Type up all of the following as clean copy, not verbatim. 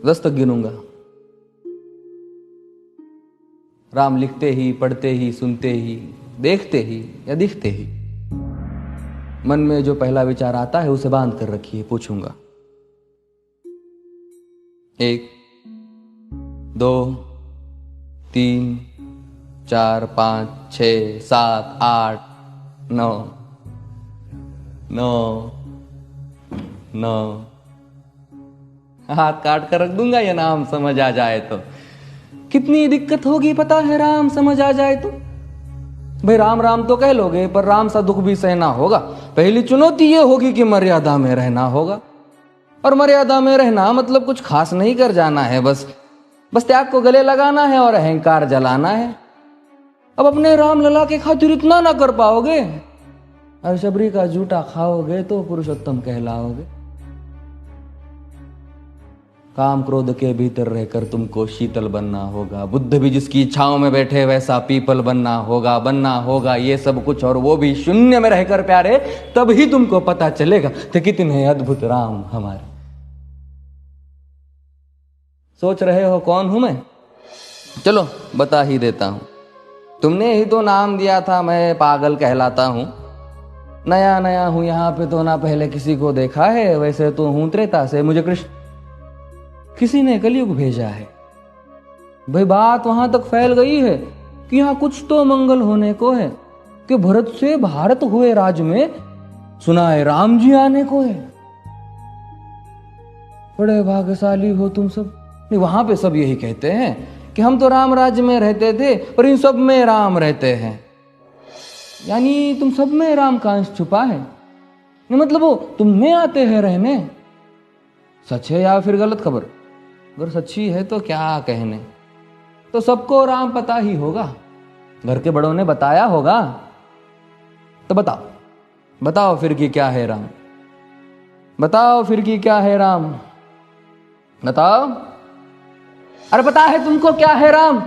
10 तक गिनूंगा। राम लिखते ही, पढ़ते ही, सुनते ही, देखते ही या दिखते ही मन में जो पहला विचार आता है उसे बांध कर रखिए। पूछूंगा 1 2 3 4 5 6 7 8 9 9 9 हाथ काट कर रख दूंगा ये नाम समझ आ जाए तो। कितनी दिक्कत होगी पता है राम समझ आ जाए तो। भाई राम राम तो कह लोगे पर राम सा दुख भी सहना होगा। पहली चुनौती ये होगी कि मर्यादा में रहना होगा। और मर्यादा में रहना मतलब कुछ खास नहीं कर जाना है, बस त्याग को गले लगाना है और अहंकार जलाना है। अब अपने राम लला के खातिर इतना ना कर पाओगे और शबरी का जूठा खाओगे तो पुरुषोत्तम कहलाओगे। काम क्रोध के भीतर रहकर तुमको शीतल बनना होगा। बुद्ध भी जिसकी इच्छाओं में बैठे वैसा पीपल बनना होगा ये सब कुछ, और वो भी शून्य में रहकर प्यारे। तब ही तुमको पता चलेगा कि कितने अद्भुत राम हमारे। सोच रहे हो कौन हूं मैं? चलो बता ही देता हूं। तुमने ही तो नाम दिया था मैं पागल कहलाता हूं। नया नया हूं यहाँ पे तो ना पहले किसी को देखा है। वैसे तो हूं त्रेता से, मुझे कृष्ण किसी ने कलयुग भेजा है। भाई बात वहां तक फैल गई है कि यहाँ कुछ तो मंगल होने को है कि भरत से भारत हुए राज में सुना है राम जी आने को है। बड़े भाग्यशाली हो तुम सब। नहीं, वहां पे सब यही कहते हैं कि हम तो राम राज्य में रहते थे पर इन सब में राम रहते हैं। यानी तुम सब में राम का अंश छुपा है। मतलब वो तुम में आते हैं रहने। सच है या फिर गलत खबर? अगर सच्ची है तो क्या कहने। तो सबको राम पता ही होगा, घर के बड़ों ने बताया होगा। तो बताओ फिर कि क्या है राम। बताओ फिर कि क्या है राम। बताओ। अरे पता है तुमको क्या है राम?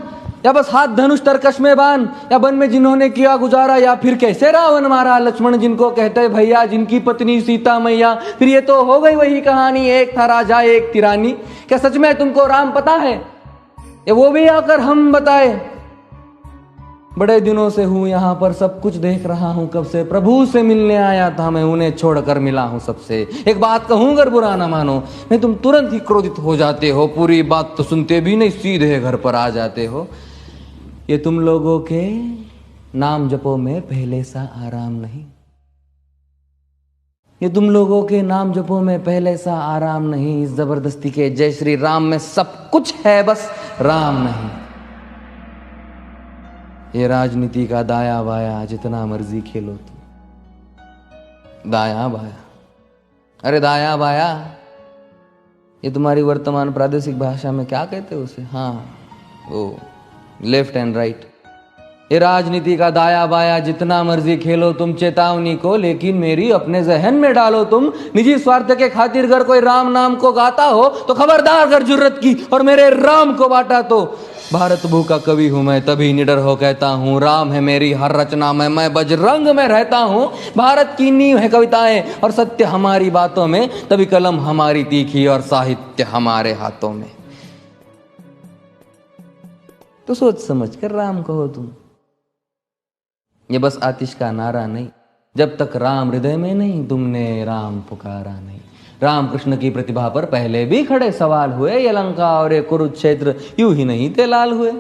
या बस हाथ धनुष तरकश में बांध, या वन में जिन्होंने किया गुजारा, या फिर कैसे रावण मारा लक्ष्मण जिनको कहते भैया, जिनकी पत्नी सीता मैया। फिर ये तो हो गई वही कहानी, एक था राजा एक थी रानी। क्या सच में तुमको राम पता है? या वो भी आकर हम बताए? बड़े दिनों से हूं यहां पर, सब कुछ देख रहा हूं कब से। प्रभु से मिलने आया था मैं, उन्हें छोड़कर मिला हूं सबसे। एक बात कहूं अगर बुरा ना मानो, नहीं तुम तुरंत ही क्रोधित हो जाते हो। पूरी बात तो सुनते भी नहीं, सीधे घर पर आ जाते हो। ये तुम लोगों के नाम जपो में पहले सा आराम नहीं। ये तुम लोगों के नाम जपो में पहले सा आराम नहीं। इस जबरदस्ती के जय श्री राम में सब कुछ है, बस राम नहीं। ये राजनीति का दाया बाया जितना मर्जी खेलो तुम। दाया बाया, अरे दाया बाया ये तुम्हारी वर्तमान प्रादेशिक भाषा में क्या कहते हो उसे? हाँ वो लेफ्ट एंड राइट। ये राजनीति का दाया बाया जितना मर्जी खेलो तुम चेतावनी को, लेकिन मेरी अपने जहन में डालो तुम। निजी स्वार्थ के खातिर अगर कोई राम नाम को गाता हो तो खबरदार अगर जुर्रत की और मेरे राम को बांटा तो। भारत भू का कवि हूं मैं, तभी निडर हो कहता हूं राम है मेरी हर रचना में। मैं बजरंग में रहता हूं, भारत की नींव है कविताएं और सत्य हमारी बातों में। तभी कलम हमारी तीखी और साहित्य हमारे हाथों में। तो सोच समझ कर राम कहो तुम। ये बस आतिश का नारा नहीं, जब तक राम हृदय में नहीं तुमने राम पुकारा नहीं। रामकृष्ण की प्रतिभा पर पहले भी खड़े सवाल हुए। ये लंका और ये कुरुक्षेत्र यूं ही नहीं थे लाल हुए।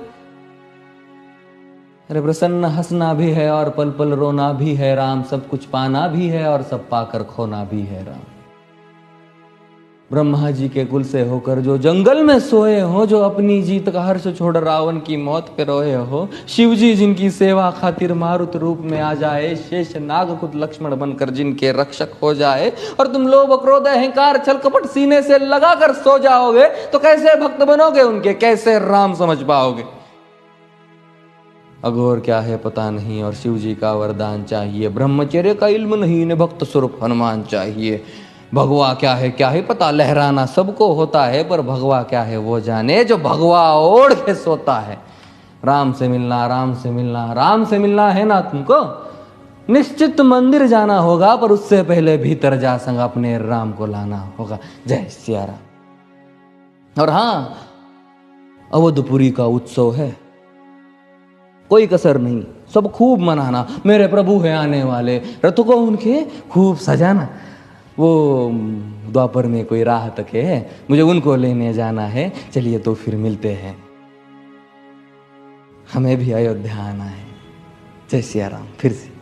अरे प्रसन्न हंसना भी है और पल पल रोना भी है राम। सब कुछ पाना भी है और सब पाकर खोना भी है राम। ब्रह्मा जी के कुल से होकर जो जंगल में सोए हो, जो अपनी जीत का हर्ष छोड़ रावण की मौत पे रोए हो। शिव जी जिनकी सेवा खातिर मारुत रूप में आ जाए। शेष नाग खुद लक्ष्मण बनकर जिनके रक्षक हो जाए। और तुम लोभ क्रोध अहंकार छल कपट सीने से लगाकर सो जाओगे तो कैसे भक्त बनोगे उनके, कैसे राम समझ पाओगे? अघोर क्या है पता नहीं और शिव जी का वरदान चाहिए। ब्रह्मचर्य का इल्म नहीं, इन्हें भक्त स्वरूप हनुमान चाहिए। भगवा क्या है पता, लहराना सबको होता है पर भगवा क्या है वो जाने जो भगवा ओढ़ के सोता है। राम से मिलना, राम से मिलना, राम से मिलना है ना तुमको? निश्चित मंदिर जाना होगा पर उससे पहले भीतर जा संग अपने राम को लाना होगा। जय सिया राम। और हाँ, अवधपुरी का उत्सव है, कोई कसर नहीं, सब खूब मनाना। मेरे प्रभु है आने वाले, रथ को उनके खूब सजाना। वो द्वापर में कोई राह तक है, मुझे उनको लेने जाना है। चलिए तो फिर मिलते हैं, हमें भी अयोध्या आना है। जय सिया राम। फिर से